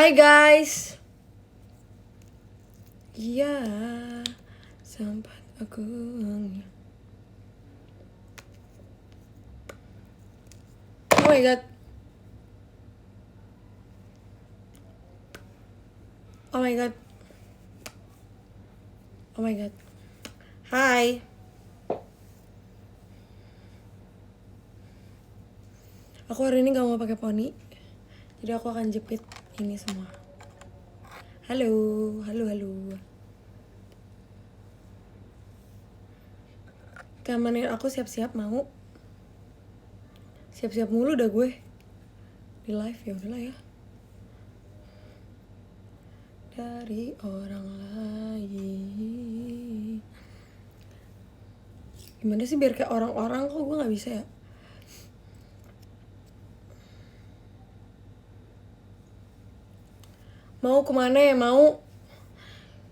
Hai guys. Iya, sempat aku. Oh my god. Oh my god. Oh my god. Hai. Aku hari ini gak mau pakai poni. Jadi aku akan jepit ini semua. Halo, halo. Temenin aku siap-siap mau. Siap-siap mulu dah gue. Di live ya udahlah ya. Dari orang lain. Gimana sih biar kayak orang-orang, kok gue gak bisa ya? Mau kemana ya mau?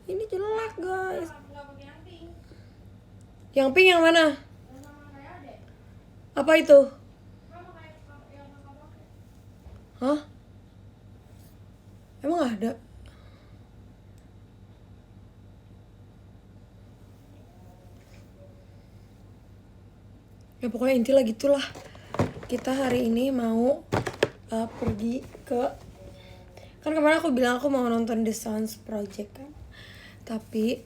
Ini jelek guys. Yang pink yang mana? Apa itu? Hah? Emang ada? Ya pokoknya intilah gitulah. Kita hari ini mau pergi ke... Kan kemarin aku bilang aku mau nonton The Sounds Project kan. Tapi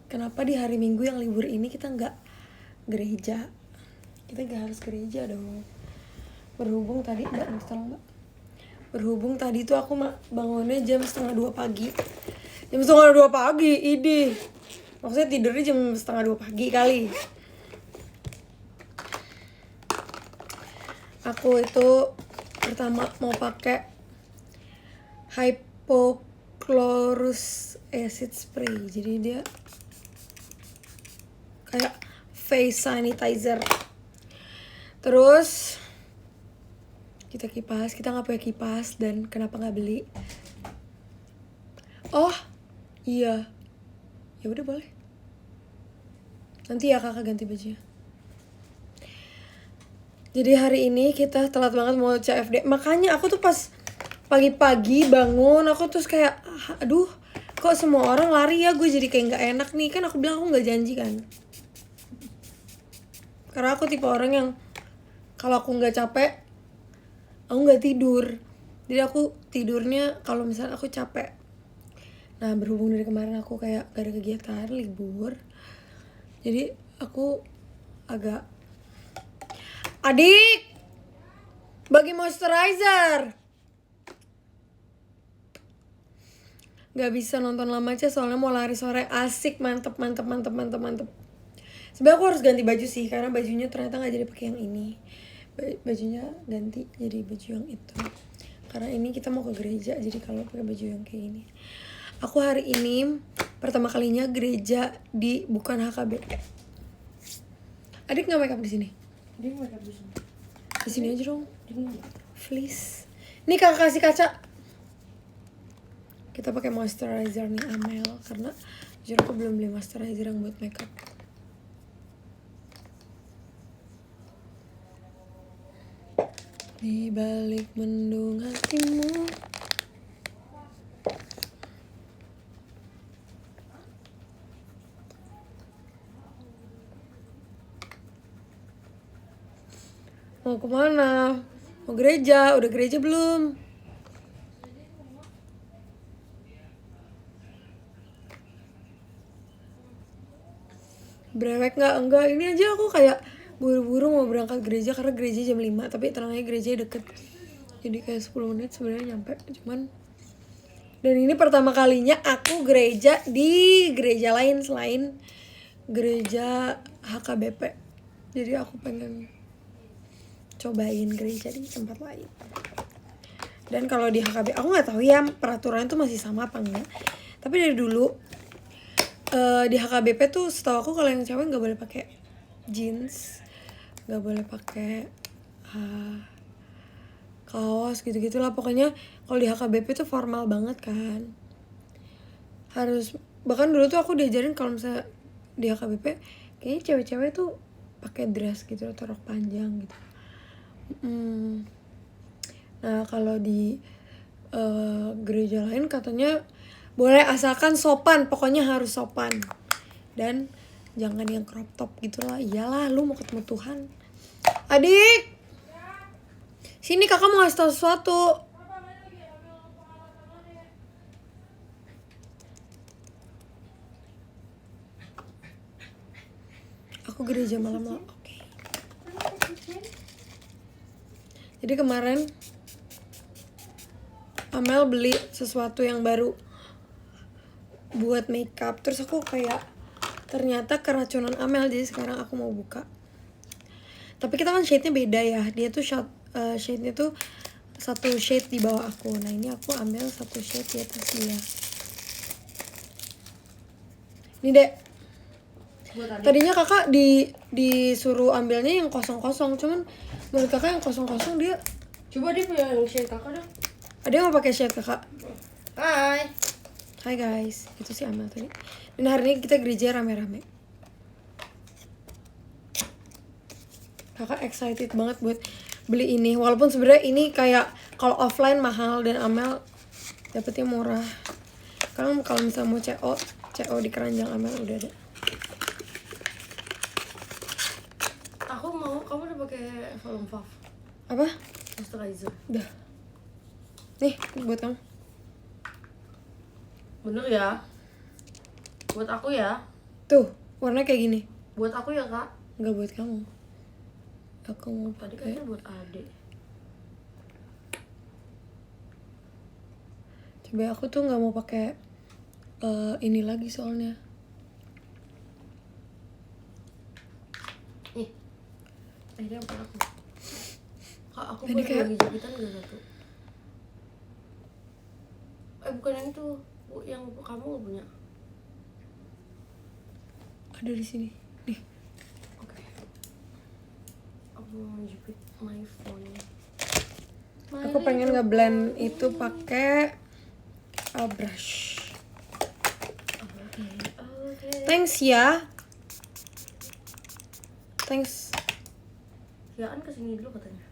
kenapa di hari Minggu yang libur ini kita nggak gereja? Kita nggak harus gereja dong. Berhubung tadi Berhubung tadi tuh aku bangunnya jam 1:30 pagi. Jam 1:30 pagi, ide. Maksudnya tidurnya jam 1:30 pagi kali. Aku itu pertama mau pakai hypochlorous acid spray. Jadi dia kayak face sanitizer. Terus kita nggak pakai kipas, dan kenapa nggak beli? Oh iya, ya udah boleh. Nanti ya kakak ganti bajunya. Jadi hari ini kita telat banget mau CFD. Makanya aku tuh pas pagi-pagi bangun, aku terus kayak aduh, kok semua orang lari ya, gue jadi kayak nggak enak nih. Kan aku bilang aku nggak janji kan. Karena aku tipe orang yang kalau aku nggak capek, aku nggak tidur. Jadi aku tidurnya kalau misalnya aku capek. Nah berhubung dari kemarin aku kayak gak ada kegiatan, libur, jadi aku agak... Adik, bagi moisturizer. Gak bisa nonton lama aja soalnya mau lari sore. Asik, mantep. Sebenarnya aku harus ganti baju sih, karena bajunya ternyata gak jadi pakai yang ini. Bajunya ganti jadi baju yang itu. Karena ini kita mau ke gereja, jadi kalau pakai baju yang kayak ini. Aku hari ini pertama kalinya gereja di bukan HKBP. Adik nggak make up di sini? Dia make up di sini. Di sini aja dong. Please. Nih kakak kasih kaca. Kita pakai moisturizer nih Amel, karena jujur aku belum beli moisturizer yang buat makeup. Di balik mendung hatimu. Mau kemana? Mau gereja? Udah gereja belum? Brewek nggak? Enggak, ini aja aku kayak buru-buru mau berangkat gereja karena gereja jam 5. Tapi tenang aja, gereja deket. Jadi kayak 10 menit sebenarnya nyampe. Cuman... Dan ini pertama kalinya aku gereja di gereja lain selain gereja HKBP. Jadi aku pengen cobain gereja di tempat lain. Dan kalau di HKBP, aku nggak tahu ya peraturannya tuh masih sama apa enggak. Tapi dari dulu di HKBP tuh setahu aku kalau yang cewek nggak boleh pakai jeans, nggak boleh pakai kaos gitu-gitulah. Pokoknya kalau di HKBP tuh formal banget kan. Harus, bahkan dulu tuh aku diajarin kalau misalnya di HKBP kayaknya cewek-cewek tuh pakai dress gitu atau rok panjang gitu. Nah kalau di gereja lain katanya boleh asalkan sopan, pokoknya harus sopan. Dan jangan yang crop top gitu lah. Iyalah, lu mau ketemu Tuhan. Adik, sini kakak mau ngasih tau sesuatu. Aku gereja malam lo. Oke. Jadi kemarin Amel beli sesuatu yang baru buat makeup. Terus aku kayak ternyata keracunan Amel, jadi sekarang aku mau buka. Tapi kita kan shade-nya beda ya. Dia tuh shade-nya tuh satu shade di bawah aku. Nah ini aku ambil satu shade di atas dia. Ini dek. Tadinya kakak disuruh ambilnya yang kosong-kosong, cuman menurut kakak yang kosong-kosong dia. Coba dia punya yang shade kakak dong. Ada yang mau pakai shade kakak? Hai. Hai guys, itu si Amel tadi. Dan hari ini kita gereja rame-rame. Kakak excited banget buat beli ini. Walaupun sebenarnya ini kayak kalau offline mahal dan Amel dapetnya murah. Kalau misalnya mau CO di keranjang Amel udah ada. Aku mau, kamu udah pakai volume 5 Apa? moisturizer. Udah. Nih, buat kamu. Bener ya? Buat aku ya? Tuh, warnanya kayak gini. Buat aku ya kak? Enggak buat kamu. Aku mau Tadi pakai. kan buat adik. Coba aku tuh nggak mau pakai ini lagi soalnya. Nih. Dia buat aku. Kak, aku Ini boleh kayak- bagi jahitan gak satu? Bukan yang itu. Yang kamu gak punya. Ada di sini. Nih. Oke. Aku mau jepit my phone. Aku pengen nge-blend itu pakai brush. Oke. Thanks ya. Thanks. Yaan kesini dulu katanya.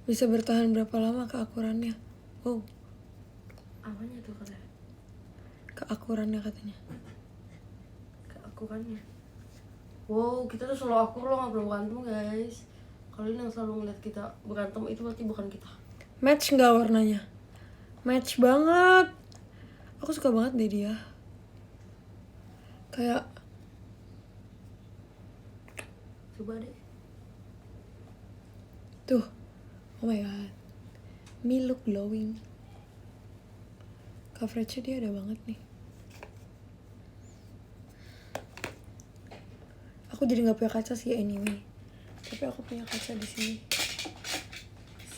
Bisa bertahan berapa lama keakurannya? Wow, Apanya tuh katanya? keakurannya katanya. Keakurannya. Wow, kita tuh selalu akur loh, gak perlu berantem guys. Kalian yang selalu ngeliat kita berantem itu berarti bukan kita. Match nggak warnanya? Match banget. Aku suka banget deh dia. Kayak Coba deh. tuh. Oh my god. Me look glowing. Coverage-nya dia ada banget nih. Aku jadi nggak punya kaca sih anyway. Tapi aku punya kaca di sini.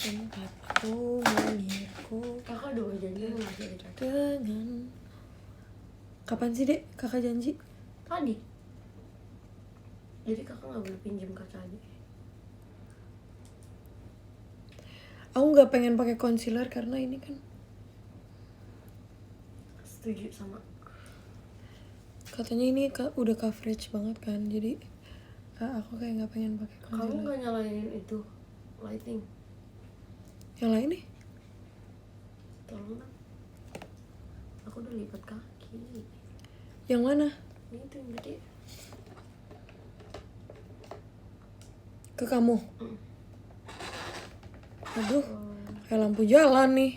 Sempat aku menghirku Kakak udah berjanji mau ngasih ada cat. dengan. Kapan sih dek kakak janji? Tadi. Jadi kakak gak boleh pinjam kaca aja. Aku nggak pengen pakai concealer karena ini kan Setuju sama. katanya ini udah coverage banget kan, jadi aku kayak nggak pengen pakai Kamu concealer. gak nyalain itu lighting? Yang lain nih? Tolong dong. Aku udah lipat kaki. Yang mana? Ini tuh yang gede. Ke kamu? Aduh, kayak lampu jalan nih.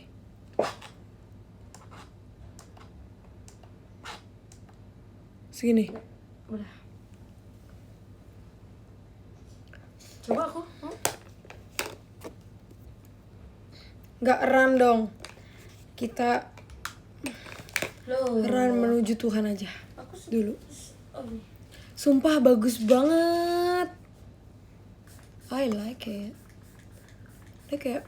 Segini. Udah. Coba aku. Nggak run dong. Kita Loh. run menuju Tuhan aja Aku dulu. Oh, nih. Sumpah bagus banget. I like it. Dia kayak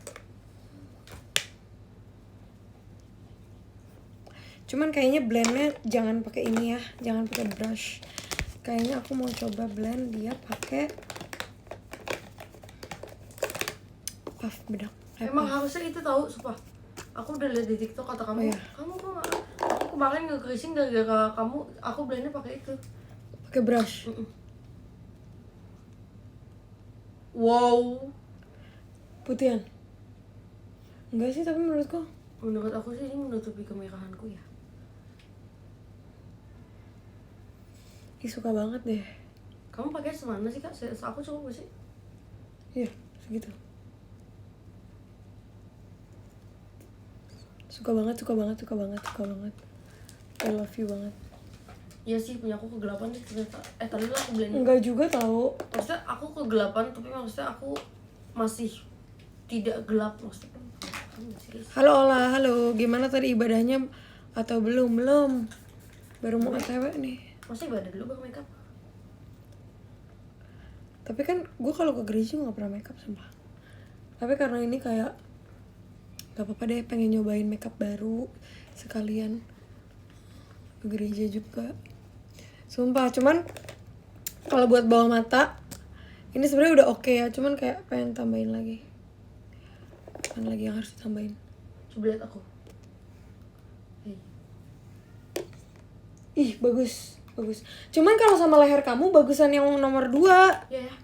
cuman kayaknya blendnya jangan pakai ini ya, jangan pakai brush. Kayaknya aku mau coba blend dia pakai puff bedak. Emang harusnya itu tahu, sumpah. Aku udah lihat di TikTok kata kamu. Oh, iya. Kamu kok nggak? Aku kemarin nge-creasing gara-gara kamu. Aku blendnya pakai itu. pakai brush. Wow. Putihan. Enggak sih, tapi menurutku Menurut aku sih ini menutupi kemerahanku ya. suka banget deh. Kamu pakai semana sih kak? Aku coba sih. Iya, segitu. Suka banget. I love you banget. Iya sih, punya aku kegelapan deh ternyata. Tadi lah aku beliin. Enggak juga tahu. Maksudnya aku kegelapan, tapi maksudnya aku masih tidak gelap maksudnya. Halo Ola, halo. Gimana tadi ibadahnya atau belum? Belum. Baru mau OTW nih. Masih ibadah dulu baru makeup. Tapi kan gue kalau ke gereja nggak pernah makeup sumpah. Tapi karena ini kayak gak apa-apa deh, pengen nyobain makeup baru sekalian ke gereja juga. Sumpah, cuman kalau buat bawah mata ini sebenarnya udah oke ya, cuman kayak pengen tambahin lagi. Kan lagi yang harus ditambahin. Coba lihat aku. Ih, bagus. Cuman kalau sama leher kamu bagusan yang nomor 2. Iya ya.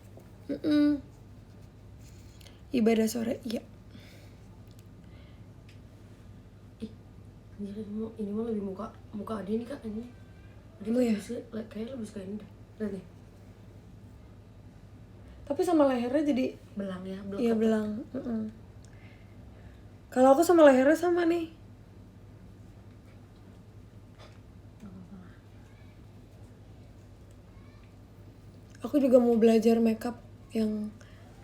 Ibadah sore, iya. Ini mah lebih muka Adi nih kak ini. Adi Oh ya? Kayaknya lebih suka ini deh. Lihat nih. Tapi sama lehernya jadi Belang ya, iya belang. Kalau aku sama lehernya sama nih. Aku juga mau belajar makeup yang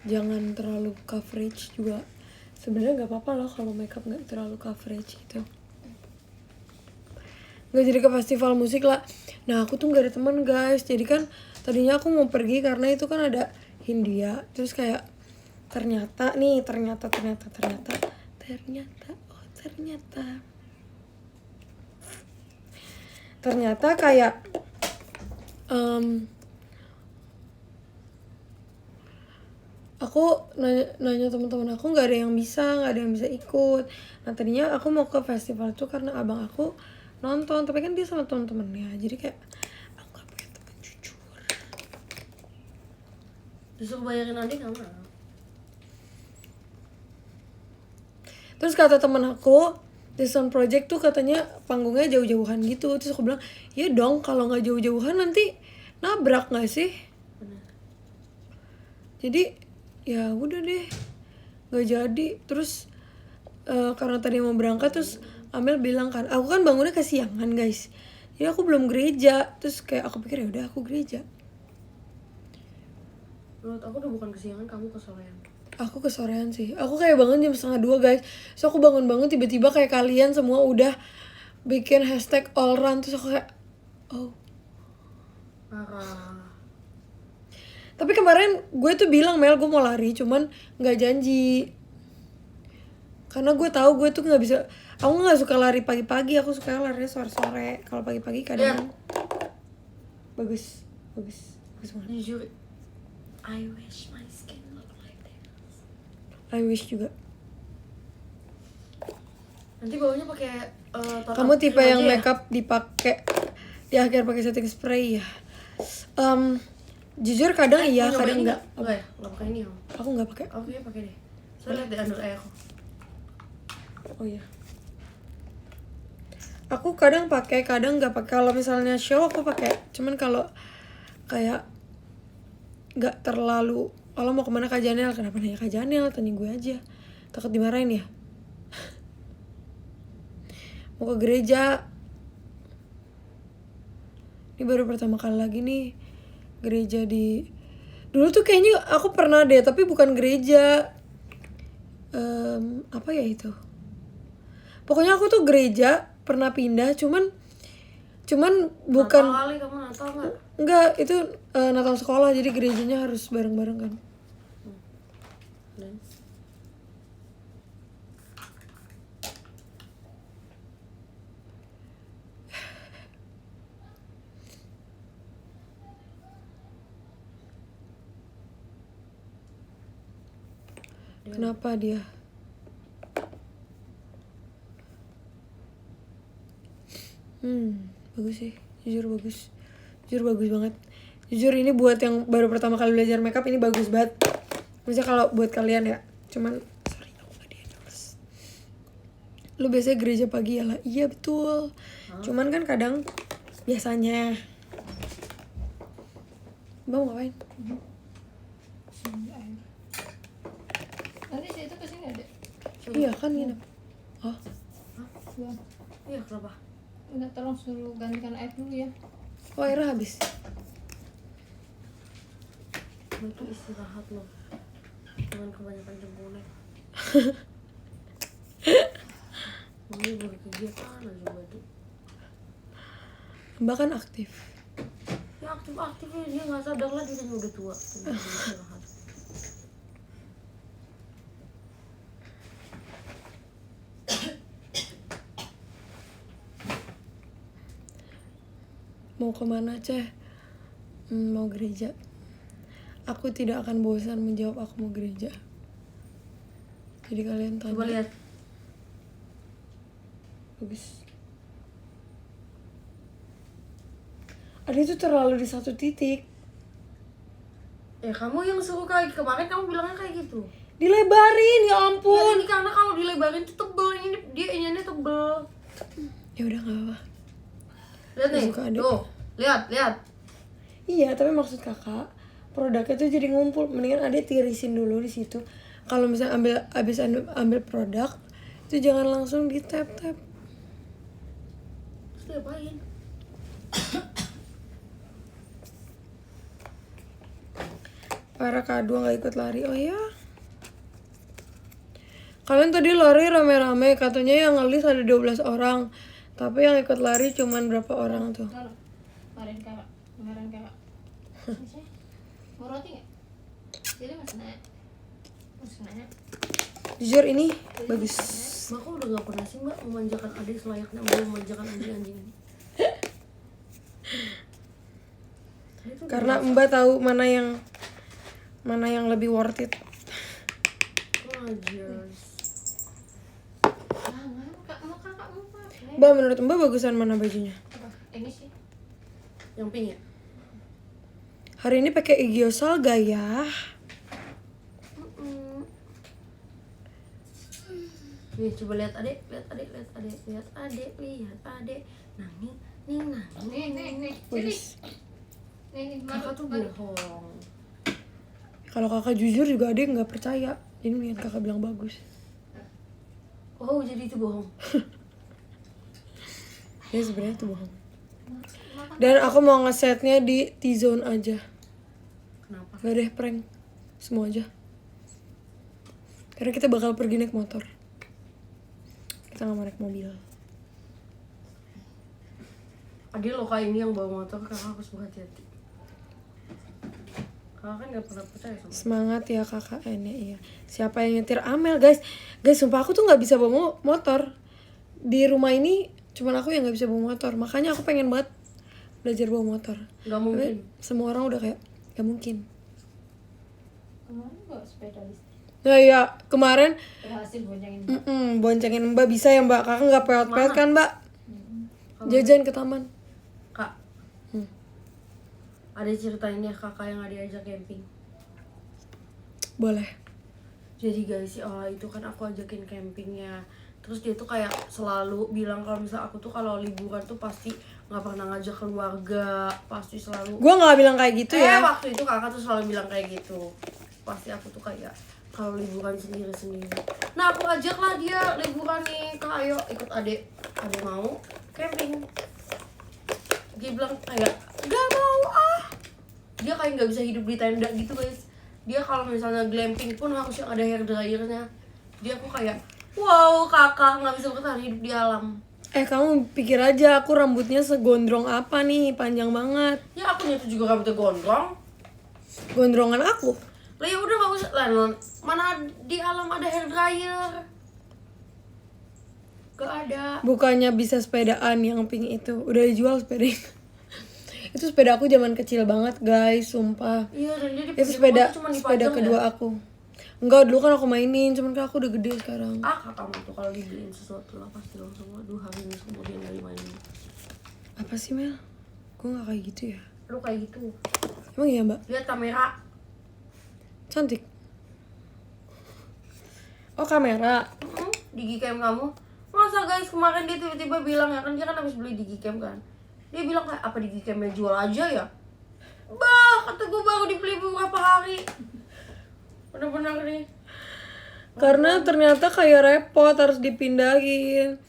jangan terlalu coverage juga. Sebenarnya nggak apa-apa loh kalau makeup nggak terlalu coverage gitu. Nggak jadi ke festival musik lah. Nah aku tuh nggak ada teman guys. Jadi kan tadinya aku mau pergi karena itu kan ada Hindia. Terus kayak ternyata kayak aku nanya teman-teman aku nggak ada yang bisa ikut. Nah tadinya aku mau ke festival itu karena abang aku nonton, tapi kan dia sama teman-temannya, jadi kayak aku gak punya teman jujur. Disuruh bayarin Adi nggak mau. Terus kata temen aku, The Sound Project tuh katanya panggungnya jauh-jauhan gitu. Terus aku bilang, iya dong, kalau nggak jauh-jauhan nanti nabrak nggak sih? Benar. Jadi ya udah deh, nggak jadi. Terus karena tadi mau berangkat, terus Amel bilang kan, aku kan bangunnya kesiangan guys, jadi aku belum gereja. Terus kayak aku pikir ya udah aku gereja. Menurut aku udah bukan kesiangan, kamu kesorean. Aku kesorean sih. Aku kayak bangun jam 1:30 guys. So aku bangun tiba-tiba kayak kalian semua udah bikin hashtag all run. Terus aku kayak oh. Parah. Tapi kemarin gue tuh bilang Mel gue mau lari, cuman nggak janji. Karena gue tahu gue tuh nggak bisa. Aku nggak suka lari pagi-pagi. Aku suka lari sore-sore. Kalau pagi-pagi kadang bagus banget. Jujur, I wish my skin look like this. I wish juga. Nanti bawahnya pakai Kamu tipe yang makeup dipakai di akhir pakai setting spray ya? Jujur kadang iya, kadang enggak. Enggak ya? Enggak pakai ini ya? Aku nggak pakai. Aku kayaknya pakai deh. Saya lihat di under eye aku. Oh iya. Aku kadang pakai, kadang nggak pakai. Kalau misalnya show aku pakai. Cuman kalau kayak nggak terlalu. Kalau mau kemana Kak Janel? Kenapa nanya Kak Janel? Tanya gue aja. Takut dimarahin ya? Mau ke gereja. Ini baru pertama kali lagi nih gereja di. Dulu tuh kayaknya aku pernah deh, tapi bukan gereja. Apa ya itu? Pokoknya aku tuh gereja pernah pindah, cuman bukan. Natal kali kamu Natal nggak? Enggak, itu Natal sekolah, jadi gerejanya harus bareng-bareng kan. Dan Kenapa dia? Bagus sih, jujur bagus banget. Jujur ini buat yang baru pertama kali belajar makeup ini bagus banget. Maksudnya kalau buat kalian ya, cuman sorry aku gak di endorse. lu biasanya gereja pagi ya lah. Iya betul. Cuman kan kadang biasanya. Mbak mau ngapain? Nanti situ kesini ada. Iya kan nginep. Oh, Belum. Iya kenapa? Enggak, tolong suruh gantikan air dulu ya. oh airnya habis. Lu tuh istirahat lo. Jangan kebanyakan jempolnya. Mami baru kegiatan aja batu. Mbak kan aktif. Ya aktif-aktif ya, dia nggak sadar lah dia udah tua. Dia istirahat. Mau kemana Ceh? Mau gereja. Aku tidak akan bosan menjawab aku mau gereja. Jadi kalian tanya. Coba lihat. Bagus. Ada itu terlalu di satu titik. Kamu yang suruh kayak kemarin kamu bilangnya kayak gitu. Dilebarin ya Ya ampun. ini karena kalau dilebarin tuh tebel, ini dia ininya tebel. Ya udah nggak apa. Lihat nih, Suka adek. tuh, lihat. Iya, tapi maksud kakak produknya tuh jadi ngumpul. Mendingan adek tirisin dulu di situ. Kalau misalnya ambil produk itu jangan langsung di tap. Terus diapain? Para K2 nggak ikut lari. Oh ya. Kalian tadi lari rame-rame, katanya yang ngelis ada 12 orang. Tapi yang ikut lari cuman berapa orang tuh? Kalau kemarin kakak. Bisa? Mau roti nggak? Jadi mas nanya. Jujur ini bagus. Mbak kok udah gak pernah sih mbak memanjakan adik selayaknya mbak memanjakan anjing-anjing ini? Tadi tuh Karena Mbak tahu mana yang lebih worth it. Rogers. Jangan, kak mau kakak mau apa? Mbak, menurut Mbak bagusan mana bajunya? Apa? Ini sih. Yang pink ya? Hari ini pakai Igiosal gak ya? Nih coba lihat adik. Nah Nih. Bagus. Nih, kakak tuh bohong. Kalau kakak jujur juga ada yang nggak percaya. Jadi mendingan kakak bilang bagus. Oh jadi itu bohong. Ya sebenarnya itu bohong. Dan aku mau ngesetnya di T-zone aja. Kenapa? Gak deh prank. Semua aja. Karena kita bakal pergi naik motor. Kita gak mau naik mobil. Adik lo kayak ini yang bawa motor, kakak harus berhati-hati. Kakak kan gak pernah percaya sama. Semangat ya kakak ini iya. Siapa yang nyetir Amel guys? Guys sumpah aku tuh gak bisa bawa motor. Di rumah ini cuman aku yang gak bisa bawa motor. Makanya aku pengen banget belajar bawa motor. Gak mungkin. Tapi semua orang udah kayak gak mungkin. kemarin bawa sepeda listrik. Nah ya kemarin Berhasil boncengin. boncengin Mbak bisa ya Mbak. Kakak gak peot-peot kan Mbak? Jajan ke taman. Kak, ada ceritain ya kakak yang ada diajak camping. Boleh. Jadi guys, si Ola itu kan aku ajakin campingnya. Terus dia tuh kayak selalu bilang kalau misal aku tuh kalau liburan tuh pasti nggak pernah ngajak keluarga, pasti selalu. Gue gak bilang kayak gitu ya. Waktu itu kakak tuh selalu bilang kayak gitu. Pasti aku tuh kayak kalau liburan sendiri. Nah aku ajak lah dia liburan nih, kak ayo ikut adek mau camping. Dia bilang kayak gak mau ah. Dia kayak nggak bisa hidup di tenda gitu guys. Dia kalau misalnya glamping pun harus yang ada hair dryernya. Dia aku kayak wow kakak nggak bisa bertahan hidup di alam. Kamu pikir aja aku rambutnya segondrong apa nih, panjang banget. Ya aku tuh juga rambutnya gondrong. Gondrongan aku. Lah ya udah nggak usah lah. Mana di alam ada hair dryer? Gak ada. Bukannya bisa sepedaan yang pink itu. Udah dijual sepeda itu. Itu sepeda aku zaman kecil banget guys, sumpah. Iya dan dia Itu sepeda cuma sepeda dipajang kedua ya? aku. Enggak, dulu kan aku mainin, cuman kan aku udah gede sekarang. Kakak tuh kalau dibeliin sesuatu lah pasti langsung aduh hari ini kemudian gak dimainin. Apa sih Mel? Gue gak kayak gitu ya. Lu kayak gitu. Emang iya Mbak? Lihat kamera. Cantik. Oh kamera. Di gigi kamu. Masa lah guys, kemarin dia tiba-tiba bilang ya kan, dia kan habis beli Digicam kan. Dia bilang kayak, apa Digicamnya jual aja ya? Bah, kata gue baru dibeli beberapa hari. Bener-bener nih. Karena ternyata kayak repot, harus dipindahin.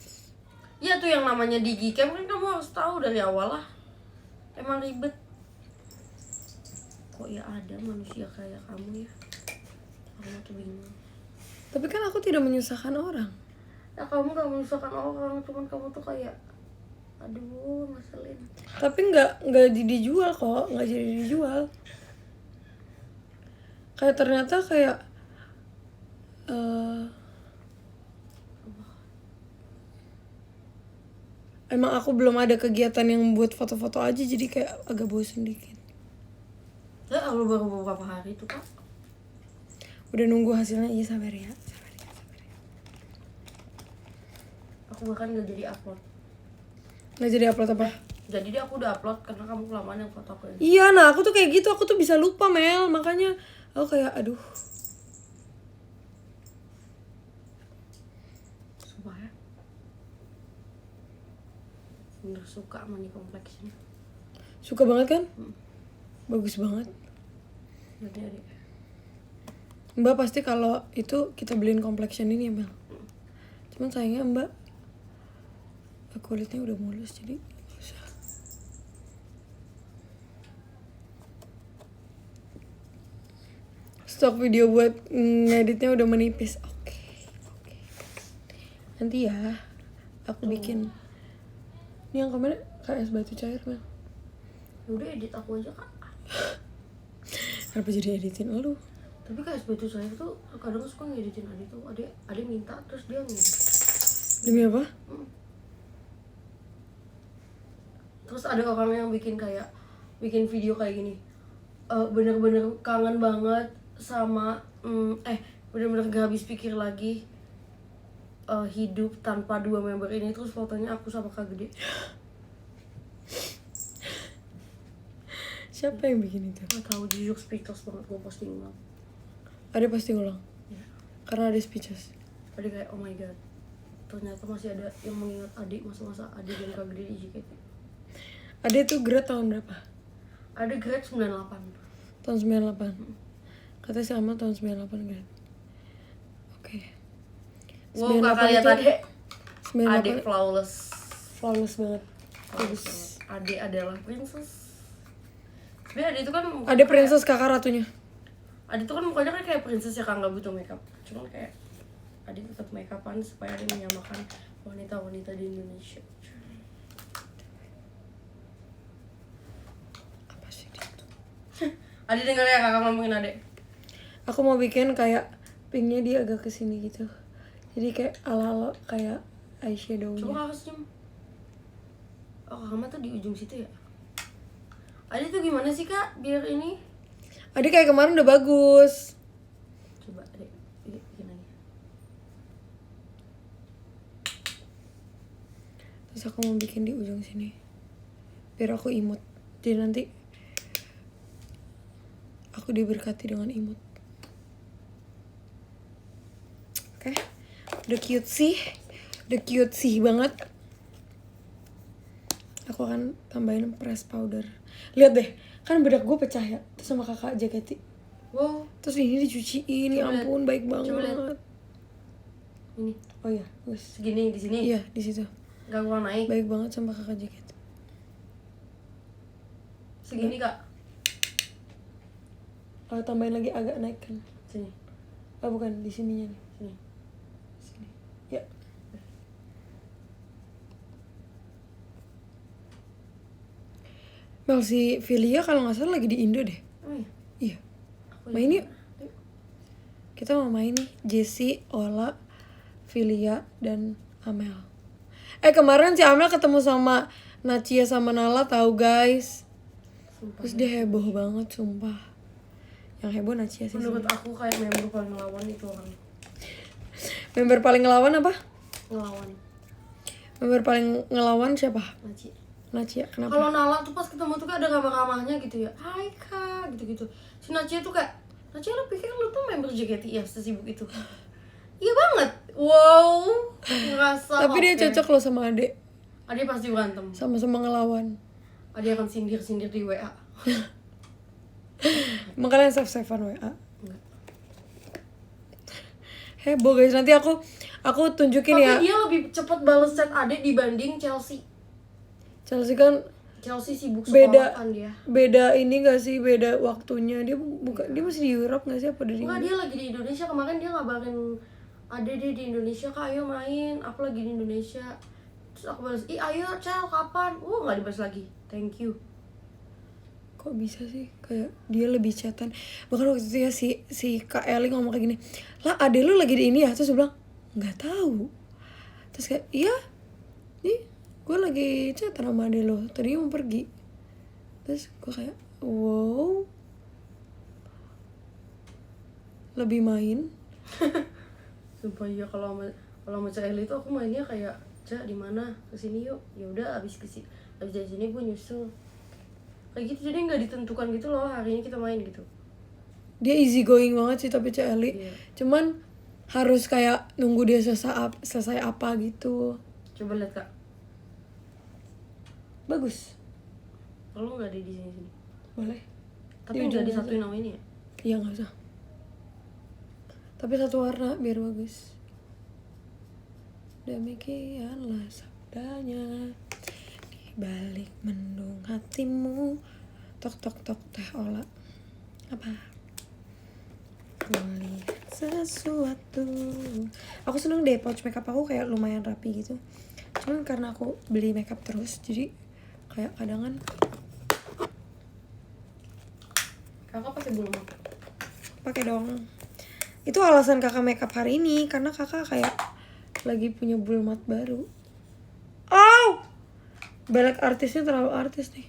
Ya tuh yang namanya Digicam kan kamu harus tahu dari awal lah. Emang ribet. Kok ya ada manusia kayak kamu ya? Kamu tuh bingung. Tapi kan aku tidak menyusahkan orang. Ya kamu gak menyusahkan orang, cuman kamu tuh kayak aduh ngeselin. Tapi nggak dijual kok, nggak jadi dijual. Kayak ternyata kayak emang aku belum ada kegiatan yang buat foto-foto aja, jadi kayak agak bosen dikit. Ya aku baru beberapa hari tuh kak. Udah nunggu hasilnya, iya sabar ya. Aku bahkan gak jadi upload. Nggak jadi upload apa? Jadi dia aku udah upload karena kamu kelamaan yang foto aku ini. Iya, nah aku tuh kayak gitu, aku tuh bisa lupa Mel, makanya aku kayak aduh. Sumpah ya. Bener suka sama nih kompleksnya. Suka banget kan? Bagus banget. Jadi adik. Mbak pasti kalau itu kita beliin complexion ini ya Mel. Cuman sayangnya Mbak kulitnya udah mulus jadi nggak usah. Stok video buat ngeditnya udah menipis. Oke. Nanti ya aku bikin. Ini yang kemarin kayak es batu cair Mel. Ya udah edit aku aja kak. Kenapa jadi editin lu? Tapi kayak batu saya tuh kadang suka ngeditin adik tuh. Adik minta terus dia ngedit. Demi apa? Terus ada orang yang bikin video kayak gini, bener-bener kangen banget sama bener-bener gak habis pikir lagi hidup tanpa dua member ini. Terus fotonya aku sama Kak Gede. Siapa yang bikin itu? Gak tau, jujur speechless banget gue posting ulang. Ada pasti ngulang. Ya. Karena ada speeches. Adik kayak oh my god, ternyata masih ada yang mengingat adik masa-masa adik dan Kak Gede di JKT. Ada itu grade tahun berapa? Ada grade 98. Tahun 98. Katanya sama tahun 98 grade. Oke. Wow, kakak lihat adik. 98 Adik flawless. flawless banget. Bagus. Adik adalah princess. Sebenernya adik itu kan Ada princess kakak ratunya. adik itu kan mukanya kan kayak princess ya kan, nggak butuh makeup. Cuman kayak adik tetap makeupan supaya dia menyamakan wanita-wanita di Indonesia. Apa sih itu? Adik denger ya kakak ngomongin adik. Aku mau bikin kayak pinknya dia agak kesini gitu. Jadi kayak ala-ala kayak eyeshadownya. Coba kakak senyum. Oh kakak mah tuh di ujung situ ya. Adik tuh gimana sih kak biar ini? Adik kayak kemarin udah bagus. Coba adik bikin lagi. Terus aku mau bikin di ujung sini. Biar aku imut. Jadi nanti aku diberkati dengan imut. Oke. Udah cute sih. Udah cute sih banget. Aku akan tambahin press powder. Lihat deh, kan bedak gue pecah ya. Terus sama kakak JKT. Wow. Terus ini dicuciin, ya Coba lihat. ampun baik Coba lihat. banget. Ini Oh iya, bagus. segini di sini. Iya, di situ. Gak kurang naik. Baik banget sama kakak JKT. Segini kak. Tambahin lagi agak naik kan. Sini. Ah bukan, di sininya nih. Sini. Sini. Ya. Mel, si Filia kalau nggak salah lagi di Indo deh. Oh iya. Iya. Aku Main juga. yuk. Kita mau main nih. Jessie, Ola, Filia, dan Amel. Kemarin si Amel ketemu sama Nacia sama Nala tahu guys. Sumpah. Terus dia heboh banget sumpah. Yang heboh Nacia sih. Menurut sebenarnya. aku kayak member paling ngelawan itu orang. Member paling ngelawan apa? Ngelawan. Member paling ngelawan siapa? Naci. Nacia. Kenapa? Kalau Nala tuh pas ketemu tuh kayak ada ramah-ramahnya gitu ya. Hai kak, gitu-gitu. Si Nacia tuh kayak, Nacia lu pikir lu tuh member JKT ya sesibuk itu? Iya banget. Wow, ngerasa. Tapi dia oke. cocok loh sama Ade. Ade pasti berantem. Sama-sama ngelawan. Ade akan sindir-sindir di WA. Makanya save-savean WA. Enggak. Heboh guys, nanti aku tunjukin Tapi ya. dia lebih cepat balas chat Ade dibanding Chelsea. Chelsea kan Chelsea sibuk Beda. sekolahan dia. beda ini gak sih, beda waktunya. Dia dia masih di Europe gak sih, apa dari Enggak, dia lagi di Indonesia. Kemarin dia ngabarin Ade dia di Indonesia, Kak ayo main, aku lagi di Indonesia. Terus aku balas, ih ayo Cel, kapan? Nggak dibalas lagi, thank you. Kok bisa sih, kayak dia lebih chatan. Bahkan waktu itu ya si Kak Eli ngomong kayak gini, lah ade lu lagi di ini ya? Terus gue bilang nggak tahu. Terus kayak iya nih gue lagi chatan sama ade lo, tadinya mau pergi. Terus gue kayak wow, lebih main. Sumpah iya, kalau sama Cak Eli itu aku mainnya kayak, Cak di mana, kesini yuk. Ya udah, abis dari sini gue nyusul. Kayak gitu, jadi nggak ditentukan gitu loh harinya kita main gitu. Dia easy going banget sih tapi Cak Eli. Iya. Cuman harus kayak nunggu dia selesai apa gitu. Coba lihat Kak, Bagus, kalau nggak ada di sini. boleh. Tapi Di nggak ujung disatuin nama ini ya. Iya nggak usah. Tapi satu warna biar bagus. Demikianlah sabdanya di balik mendung hatimu. Tok tok tok teh olah. Apa? Melihat sesuatu. Aku seneng deh pouch makeup aku kayak lumayan rapi gitu. Cuman karena aku beli makeup terus, jadi kayak kadang kan Kakak pakai bulu mata. pakai dong. Itu alasan kakak makeup hari ini karena kakak kayak lagi punya bulu mat baru. Oh, belek artisnya terlalu artis nih.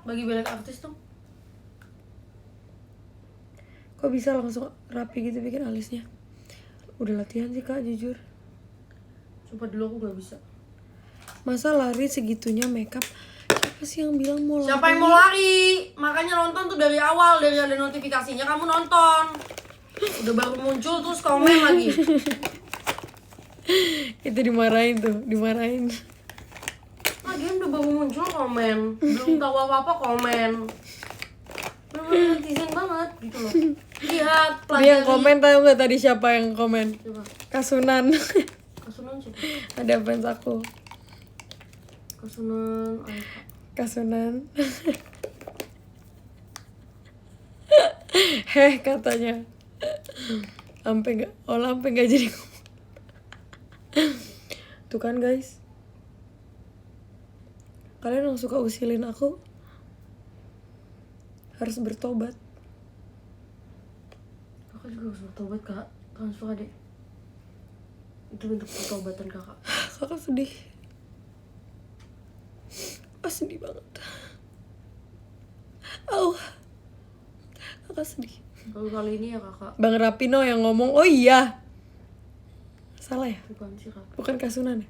Bagi belek artis tuh. Kok bisa langsung rapi gitu bikin alisnya? Udah latihan sih kak, jujur. Coba dulu aku nggak bisa. Masa lari segitunya makeup? Siapa sih yang bilang mau lari? Siapa yang mau lari? Makanya nonton tuh dari awal, dari ada notifikasinya kamu nonton. Udah baru muncul terus komen lagi. Itu dimarahin tuh, dimarahin. Lagian udah baru muncul komen, belum tahu apa-apa komen. Bener-bener netizen banget gitu loh. Lihat, pelajari. Dia yang komen, tahu nggak tadi siapa yang komen? Coba, Kasunan. Kasunan siapa? Ada fans aku. Kasunan Aika. Kasunan. Heh katanya. Sampai nggak jadi ngomong. Tuh kan guys, kalian yang suka usilin aku harus bertobat. Kakak juga harus bertobat Kak, transfer adek. Itu bentuk pertobatan kakak. Kakak sedih. Sedih banget. Kakak sedih. Kalau kali ini ya kakak, Bang Rapino yang ngomong, oh iya. Salah ya? bukan sih kakak. Bukan Kasunan ya?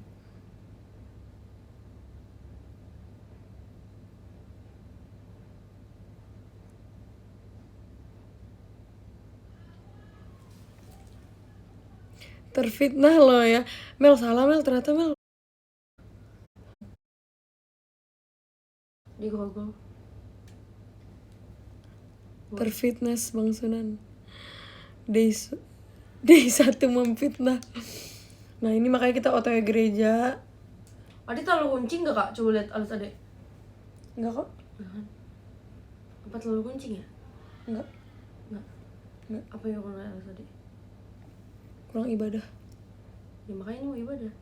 Terfitnah loh ya. Mel salah Mel, ternyata Mel. Di Grogol. Terfitness Bang Sunan. Day 1 memfitnah. Nah ini makanya kita OTW gereja. Adik terlalu kuncing gak kak? Coba lihat alis adek. Enggak kok. Jangan. Apa terlalu kuncing ya? Enggak. Enggak. Apa yang kurang alis adek? Kurang ibadah. Ya makanya ini mau ibadah.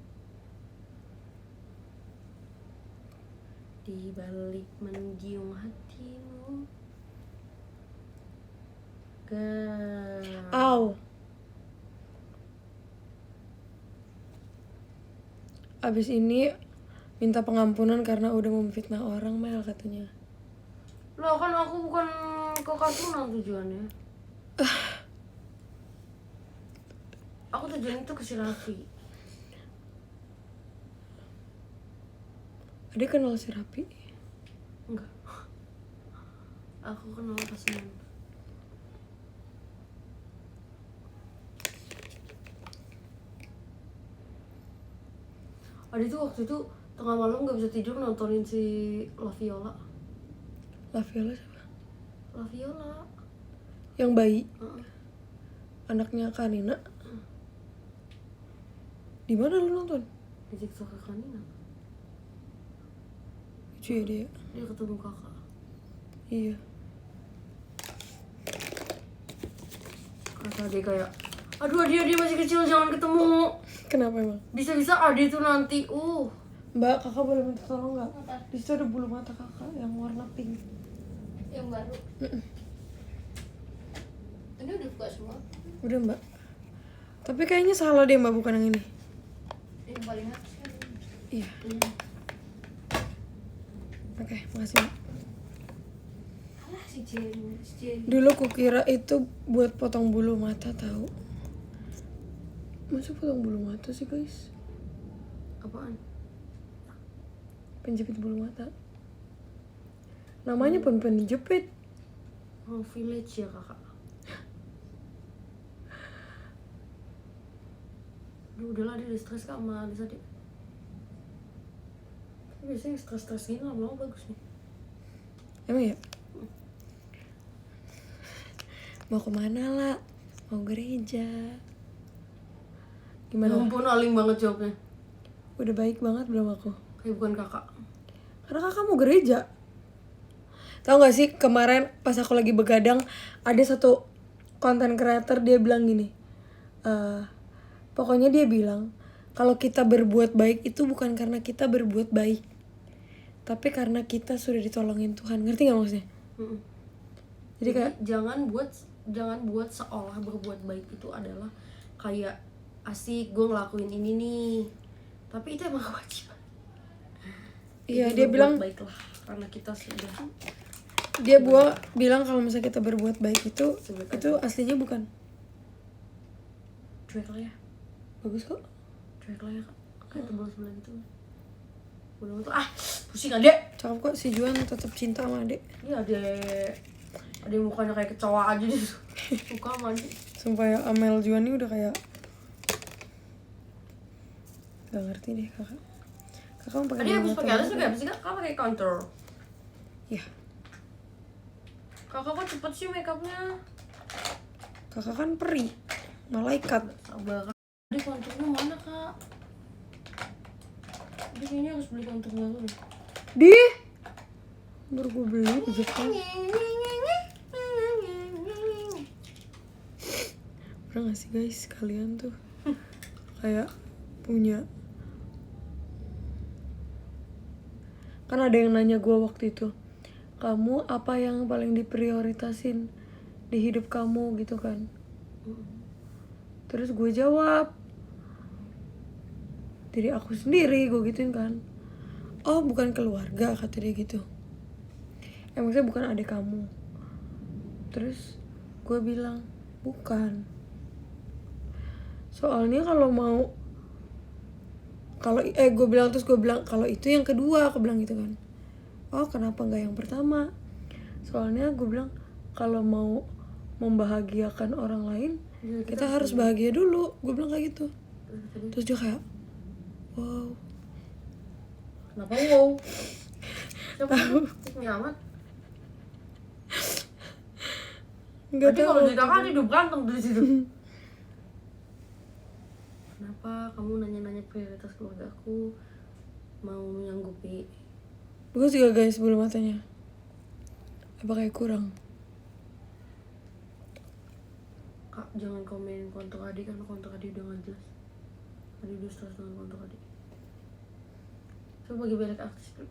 Di balik menjiung hatimu. Au. Abis ini minta pengampunan karena udah memfitnah orang Mel katanya. Loh kan aku bukan ke Kasunan tujuannya. Aku tujuannya tuh ke si Raffi. Dia kenal si Rapi. Enggak. Aku kenal Kasunan. Adi tuh waktu itu tengah malam nggak bisa tidur nontonin si La Viola. La Viola siapa? La Viola. Yang bayi, Heeh. anaknya Kanina. Di mana lu nonton? Di TikTok Kanina. Lucu ya dia. Dia ketemu kakak. Iya. Kata dia kayak, aduh dia masih kecil jangan ketemu. Kenapa emang? Bisa-bisa Adi tuh nanti Mbak, kakak boleh minta tolong nggak? Apa? Di situ ada bulu mata kakak yang warna pink. Yang baru. Ini udah buka semua. Udah mbak. Tapi kayaknya salah deh mbak, bukan yang ini. Yang paling atas kan. Iya. Oke, makasih mbak. Alah si Jenny. Dulu kukira itu buat potong bulu mata tahu. Masa potong bulu mata sih guys? apaan? Penjepit bulu mata. Namanya pun penjepit. Oh, village ya kakak. Duh, udahlah dia udah stres kak sama Alisa deh. Biasanya stres-stres gini lama-lama bagus nih. Emang ya? Mau kemana lah? Mau gereja. Ya Gimana? ampun, alim banget jawabnya. Udah baik banget belum aku? Kayak bukan kakak. Karena kakak mau gereja. Tahu gak sih kemarin pas aku lagi begadang ada satu konten creator dia bilang gini. Pokoknya dia bilang kalau kita berbuat baik itu bukan karena kita berbuat baik, tapi karena kita sudah ditolongin Tuhan. Ngerti gak maksudnya? Mm-mm. Jadi kayak jangan buat seolah berbuat baik itu adalah kayak asik gue ngelakuin ini nih, tapi itu emang kewajiban. iya Jadi dia berbuat bilang baiklah karena kita sudah bilang kalau misalnya kita berbuat baik itu Sebaik itu aslinya bukan. cuek lah ya, Bagus kok. cuek lah ya kak, kayak tebal sebelah gitu. Udah tuh pusing adek. Cakep kok, si Juan tetap cinta sama adek. Iya adek mukanya kayak kecoa aja gitu. Suka sama adek. Sumpah ya, Amel Juan ini udah kayak gak ngerti deh kakak. Kakak mau pakai Adek habis bulu pakai mata alis apa? juga habis sih kak? Kakak pakai contour. Iya. Kakak kok cepet sih makeupnya. Kakak kan peri, malaikat. Sabar kak. Adek contournya mana kak? Adek kayaknya harus beli contour baru deh. Di baru gue beli bejek kan. Pernah gak sih guys kalian tuh kayak punya, kan ada yang nanya gue waktu itu, kamu apa yang paling diprioritasin di hidup kamu gitu kan. Terus gue jawab diri aku sendiri, gue gituin kan. Oh bukan keluarga, kata dia gitu. Maksudnya bukan adik kamu. Terus gue bilang bukan. Soalnya gue bilang kalau itu yang kedua, aku bilang gitu kan. Oh kenapa nggak yang pertama? Soalnya gue bilang kalau mau membahagiakan orang lain Ya, kita harus bahagia dulu, gue bilang kayak gitu. Terus dia kayak wow. Kenapa wow? Siapa tuh? Nyamat. Nggak Tadi tahu. kalau di kakak hidup ganteng dari situ. Kenapa kamu nanya-nanya prioritas keluarga aku? Mau menyanggupi? Bagus juga guys bulu matanya. Apa kayak kurang? Kak jangan komen kontak adik karena kontak adik udah gak jelas. Adik udah stres dengan kontak adik. Coba bagi balik artis dulu.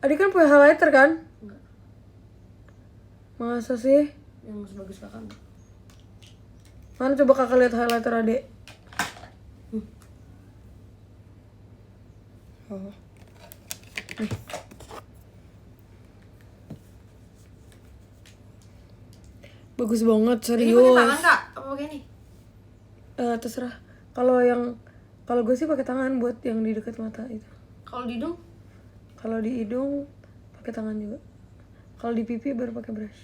Adik kan punya highlighter kan? Enggak. Masa sih? Yang sebagus kakak enggak. Mana coba kakak lihat highlighter adek. Oh. Nih. Bagus banget, Ini pakai serius. tangan kak? Apa pakai ini? Terserah. Kalau gue sih pakai tangan buat yang di dekat mata itu. Kalau di hidung? Kalau di hidung pakai tangan juga. Kalau di pipi baru pakai brush.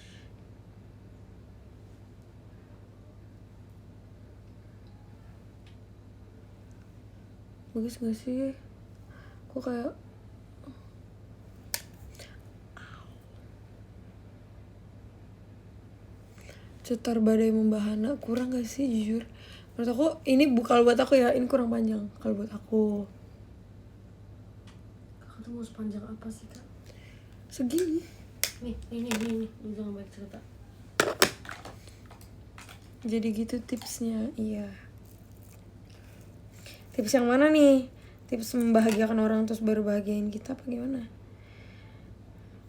Bagus gak sih? Kok kayak cetar badai membahana, kurang gak sih jujur? Menurut aku ini kalau buat aku ya, ini kurang panjang kalau buat aku. Kakak tuh mau sepanjang apa sih kak? Segini. Nih, lu jangan banyak cerita. Jadi gitu tipsnya, iya. Tips yang mana nih? Tips membahagiakan orang terus baru bahagiain kita apa gimana?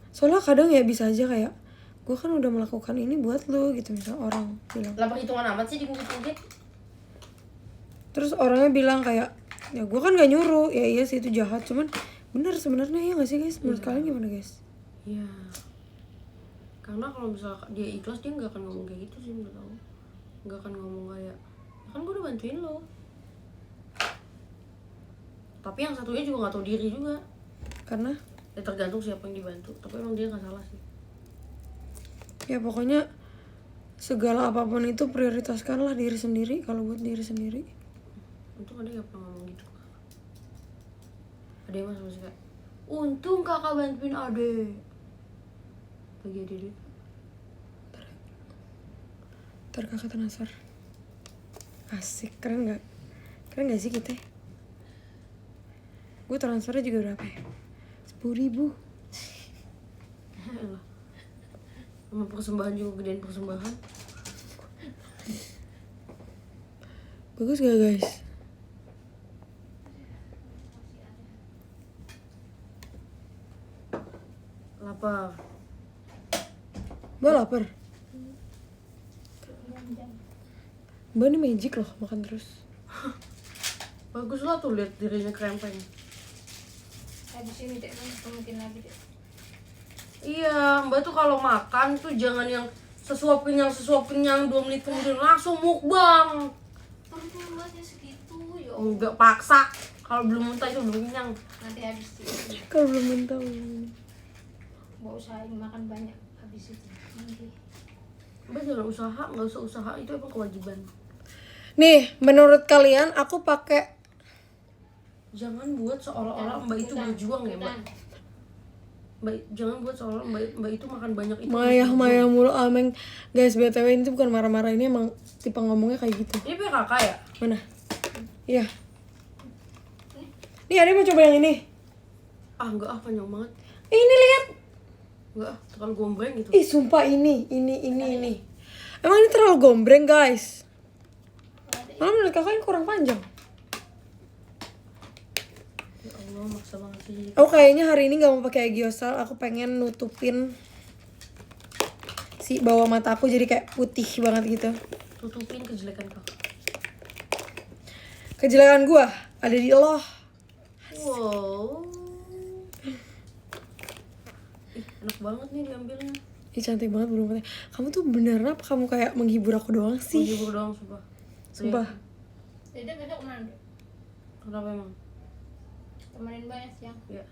Soalnya kadang ya bisa aja kayak gue kan udah melakukan ini buat lo gitu, misal orang bilang. Lah perhitungan amat sih digugit-gugit. Terus orangnya bilang kayak ya gue kan gak nyuruh, ya iya sih itu jahat, cuman bener sebenarnya ya gak sih guys? Menurut kalian gimana guys? Iya. Karena kalau misalnya dia ikhlas dia nggak akan ngomong kayak gitu sih menurut aku. Nggak akan ngomong kayak ya kan gue udah bantuin lo. Tapi yang satunya juga nggak tahu diri juga. Karena Ya tergantung siapa yang dibantu. Tapi emang dia nggak salah sih. ya pokoknya segala apapun itu prioritaskanlah diri sendiri kalau buat diri sendiri. Untung ada nggak pernah ngomong gitu. Ada yang masih kayak untung kakak bantuin ade. Bagi ade duit. Ntar kakak transfer. Asik, keren gak? Keren gak sih kita? Gue transfernya juga berapa ya? 10.000. Elah. Sama persembahan juga gedein persembahan. Bagus gak guys? Lapar. Mbak lapar? Mbak ini magic loh, makan terus. Bagus lah tuh lihat dirinya krempeng. Habis ini dek, mungkin lagi dek. Iya, Mbak tuh kalau makan tuh jangan yang sesuapin yang 2 menit kemudian langsung mukbang. Perutnya mbaknya segitu ya. Enggak paksa. Kalau belum muntah itu belum kenyang. Nanti habis itu Kalau belum mentah. mau usahain makan banyak habis itu. Nanti. Mbak jangan usaha, nggak usah usaha, itu emang kewajiban. Nih, menurut kalian aku pakai Jangan buat seolah-olah Mbak itu berjuang ya Mbak. Mbak jangan buat seolah-olah Mbak itu makan banyak itu. Maya mulu ameng. Guys, BTW ini tuh bukan marah-marah, ini emang tipe ngomongnya kayak gitu. Ini punya kakak ya? Mana? Iya. Nih, ada mau coba yang ini. Ah enggak ah, panjang banget. Ini lihat. Enggak ah, terlalu gombreng gitu. Ih, sumpah ini. Emang ini terlalu gombreng, guys. Malah menurut kakak ini kurang panjang. Ya Allah, maksa banget sih. Aku kayaknya hari ini gak mau pakai Gyoza. Aku pengen nutupin si bawah mata aku jadi kayak putih banget gitu. Tutupin kejelekan kakak. Kejelekan gua ada di Allah. Wow. Ih, enak banget nih diambilnya. Ih, cantik banget bulu matanya. Kamu tuh beneran apa kamu kayak menghibur aku doang sih? Menghibur doang sumpah. Sumpah. Dede besok kemana dek? Kenapa emang? Temenin banyak siang. Ya.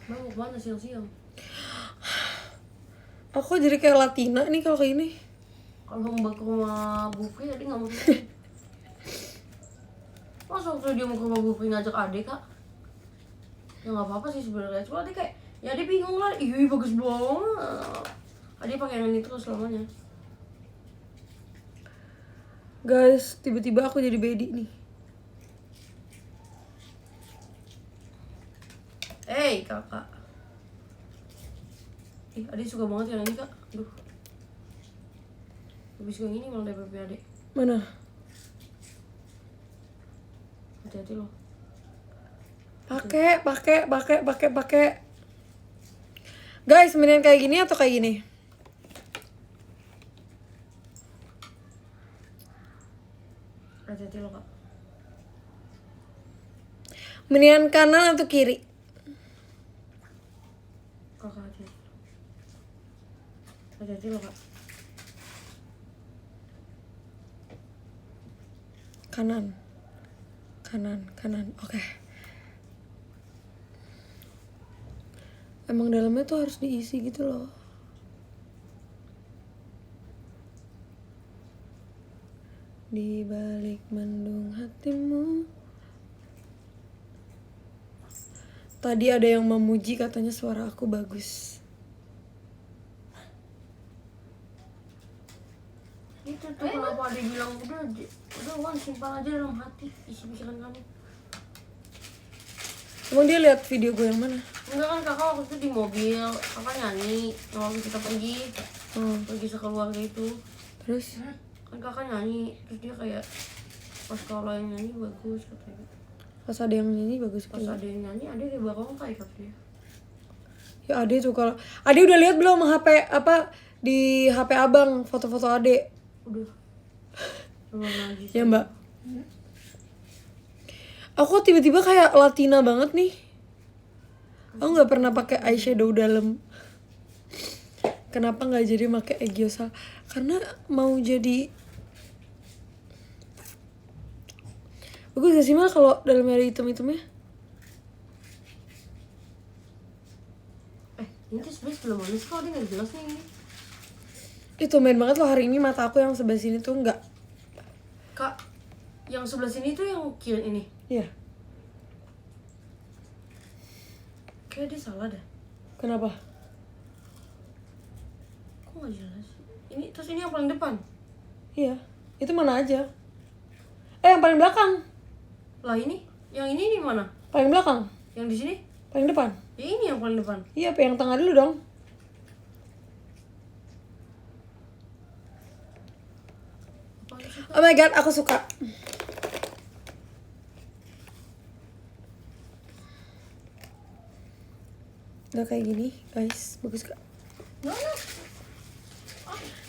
Mbak mau kemana siang-siang? Aku jadi kayak Latina nih kalau kayak ini. Kalau Mbak ke rumah Bupri tadi nggak mau kesini. Masa waktu dia mau ke rumah Bupri ngajak adek kak? Ya nggak apa-apa sih sebenarnya. Cuma dia kayak ya dia bingung lah. Ih bagus banget. Adek pakai yang ini terus selamanya. Guys, tiba-tiba aku jadi bedi nih. Hey kakak. Ih adek suka banget yang ini kak. Aduh. Lebih suka yang ini malah daripada adek. Mana? Hati-hati loh. Pakai. Guys, mendingan kayak gini atau kayak gini? Hati-hati loh kak. Mendingan kanan atau kiri? Kakak hati-hati. Hati-hati loh kak. Kanan. Oke. Emang dalamnya tuh harus diisi gitu loh. di balik mendung hatimu. Tadi ada yang memuji katanya suara aku bagus. Itu tuh kenapa ada bilang udah Wan simpan aja dalam hati isi pikiran kamu. Emang dia lihat video gue yang mana? Enggak kan kakak waktu itu di mobil, kakak nyanyi waktu kita pergi sekeluarga itu. Terus? Kan kakak nyanyi, terus dia kayak pas kalau yang nyanyi bagus katanya. Pas ada yang nyanyi bagus. Pas ada yang nyanyi, ada di belakang kayak katanya. Ya Ade tuh kalau Ade udah lihat belum HP apa di HP abang foto-foto Ade? Udah. Belum lagi. Ya Mbak. Aku tiba-tiba kayak Latina banget nih. Aku nggak pernah pakai eyeshadow dalam. Kenapa nggak jadi pakai Egyosa? Karena mau jadi bagus gak sih Mal kalau dalamnya ada hitam-hitamnya? Ini tuh sebenernya belum manis kok, dia nggak jelas nih ini. Itu main banget loh hari ini mata aku yang sebelah sini tuh nggak. Kak, yang sebelah sini tuh yang kiri ini. Iya. Kayak dia salah dah. Kenapa? Kok nggak jelas? Ini terus ini yang paling depan. Iya. Itu mana aja? Yang paling belakang. Lah ini, yang ini di mana? Paling belakang. Yang di sini? Paling depan. Ya ini yang paling depan. Iya, yang tengah dulu dong. Apa sih? Oh my god, aku suka. Udah kayak gini, guys. Bagus gak?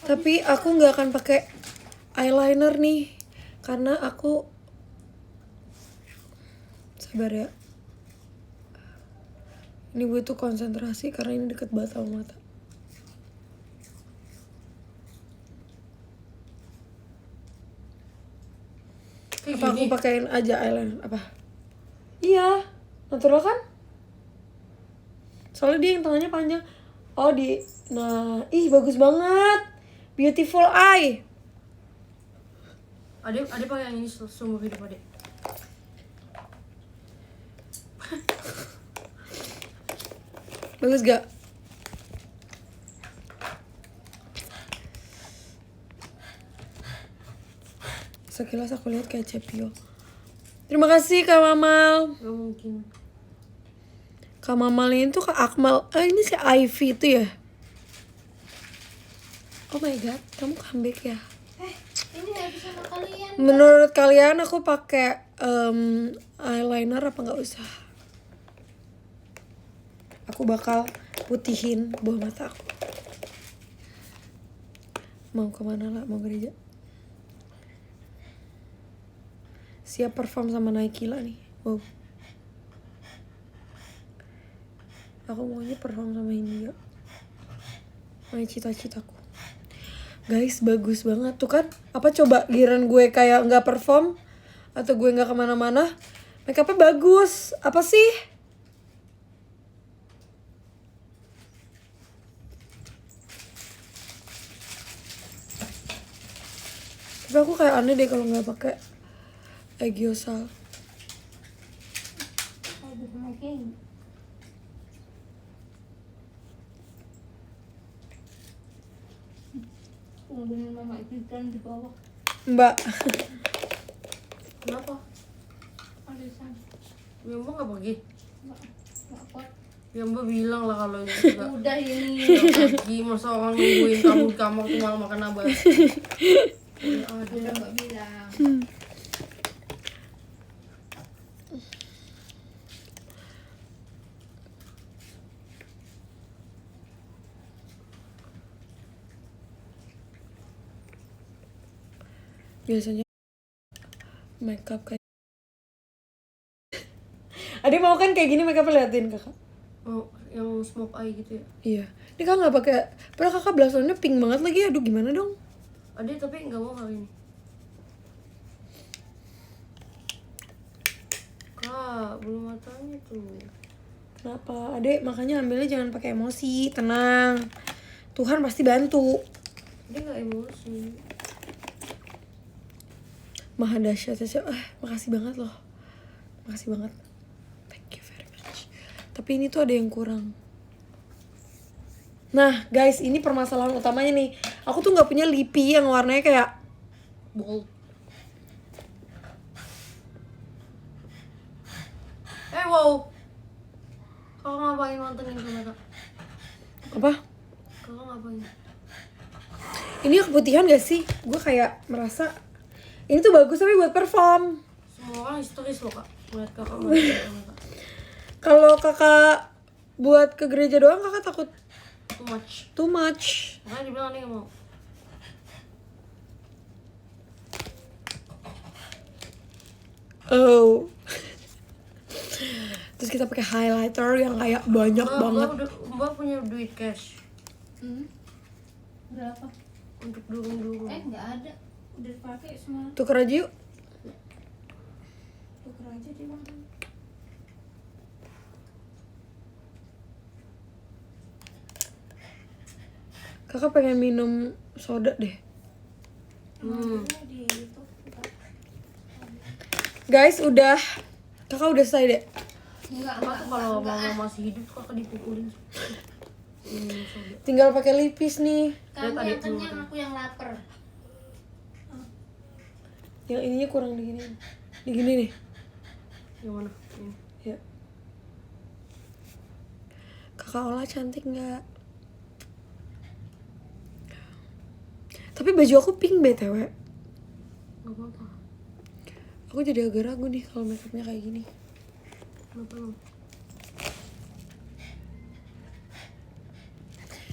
Tapi aku nggak akan pakai eyeliner nih, karena aku sabar ya. Ini butuh konsentrasi karena ini deket banget sama mata. Kayak Apa aku gini. pakein aja eyeliner? Apa? Iya, natural kan? Soalnya dia yang tengahnya panjang. Oh nah, ih bagus banget. Beautiful eye. Adek pakai yang ini seumur hidup adek. Bagus gak? Sekilas aku lihat kayak Cepio. Terima kasih Kak Mamal. Gak mungkin. Kak Mamal ini tuh Kak Akmal. Ini si Ivy itu ya? Oh my god, kamu comeback ya? Ini habis sama kalian. Menurut kalian aku pakai eyeliner apa nggak usah? Aku bakal putihin bawah mata aku. Mau kemana lah? Mau gereja? Siap perform sama Nike lah nih. Wow. Aku maunya perform sama India. Mau cita-citaku. Guys, bagus banget tuh kan. Apa coba giliran gue kayak nggak perform atau gue nggak kemana-mana, make upnya bagus. Apa sih? Tapi aku kayak aneh deh kalau nggak pakai Egyosa. Aduh, makin. Tungguin mama ikan di bawah. Mbak. Kenapa? Ada sana. Ya Mbak nggak pergi. Nggak kuat. Ya Mbak bilang lah kalau ini juga. Udah ini. Pergi masa orang nungguin kamu di kamar tuh malah makan apa? Udah Mbak bilang. Biasanya makeup kayak Ade mau kan kayak gini makeup liatin kakak. Oh, yang smoke eye gitu ya? Iya. Ini kakak nggak pakai. Padahal kakak blushernya pink banget lagi. Aduh gimana dong? Adek tapi nggak mau hari ini. Kak, belum matanya tuh. Kenapa? Adek makanya ambilnya jangan pakai emosi. Tenang. Tuhan pasti bantu. Dia nggak emosi. maha dahsyat Caca. Makasih banget loh. Makasih banget. Thank you very much. Tapi ini tuh ada yang kurang. Nah guys, ini permasalahan utamanya nih. Aku tuh gak punya lipi yang warnanya kayak Bold. Wow. Kakak ngapain mantengin kamera? apa? Kakak ngapain? Ini keputihan gak sih? Gue kayak merasa ini tuh bagus tapi buat perform. Semua orang histeris loh kak. Ngeliat kakak mantengin kamera. Kalau kakak buat ke gereja doang kakak takut Too much. too much. Makanya dibilang nih mau. Oh. Terus kita pakai highlighter yang kayak banyak banget. Mbak punya duit cash Berapa? untuk durung-durung. Nggak ada. Udah dipakai semua. Tuker aja yuk. Tuker aja di mana? Kakak pengen minum soda deh. Di itu. Guys, udah. Kakak udah selesai deh. Enggak, Kakak tuh kalau mama masih hidup kakak dipukulin. Soda. Tinggal pakai lipis nih. Kamu Lihat yang adikku. kenyang, aku yang lapar. Yang ininya kurang digini. Digini nih. Yang mana? Ini. Ya. Kakak Ola cantik nggak? Tapi baju aku pink BTW. Gak apa-apa. Aku jadi agak ragu nih kalau makeupnya kayak gini. Kenapa lo?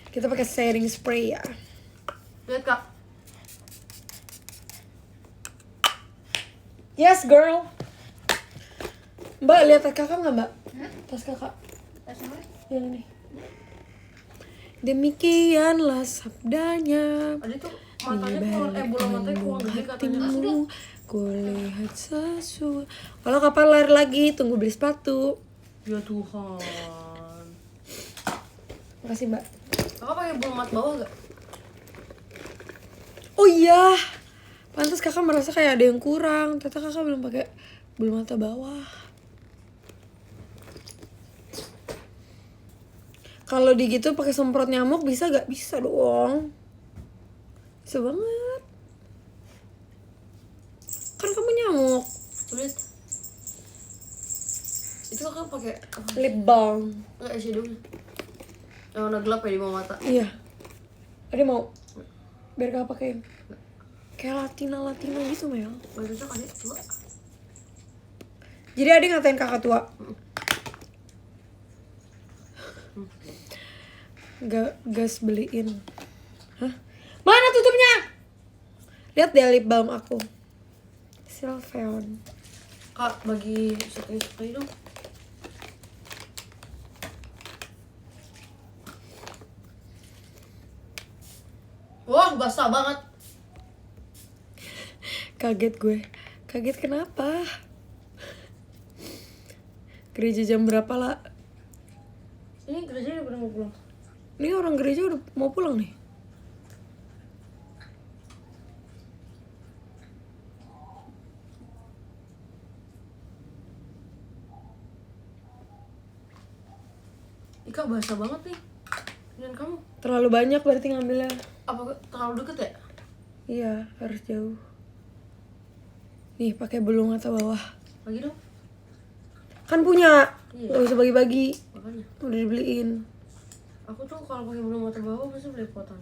Kita pakai setting spray ya. Lihat kak. Yes girl. Mbak lihat tas kakak nggak mbak? Tas kakak Tas apa? yang ini. Demikianlah sabdanya. Ada tuh matanya kurang, bola matanya kurang gede katanya. Hatimu, kulihat sesuatu. Kalau kapan lari lagi? Tunggu beli sepatu. Ya Tuhan. Makasih mbak. Kakak pakai bulu mat bawah gak? Oh iya, pantas kakak merasa kayak ada yang kurang. Ternyata kakak belum pakai bulu mata bawah. Kalau di gitu pakai semprot nyamuk bisa gak? Bisa dong. Bisa banget. Kan kamu nyamuk. Lihat. Itu kakak pakai apa? Lip balm. Enggak eyeshadow. Yang warna gelap ya di bawah mata. Iya. Ada mau? Biar kakak pakein. Kayak Latina gitu Mel. Boleh cocok adik, coba. Jadi adik ngatain kakak tua. Gas beliin. Hah? Mana tutupnya? Lihat deh lip balm aku. Sylveon. Kak, bagi setting spray dong. Wah, basah banget. Kaget gue. Kaget kenapa? Gereja jam berapa lah? Ini gerejanya udah mau pulang. Ini orang gereja udah mau pulang nih. Ika basah banget nih. Dan kamu Terlalu banyak berarti ngambilnya. apa terlalu deket ya? Iya, harus jauh. Nih, pakai bulu mata bawah. Lagi dong. Kan punya. Iya. Gak usah bagi-bagi. Makanya. Udah dibeliin. Aku tuh kalau pakai bulu mata bawah pasti belepotan.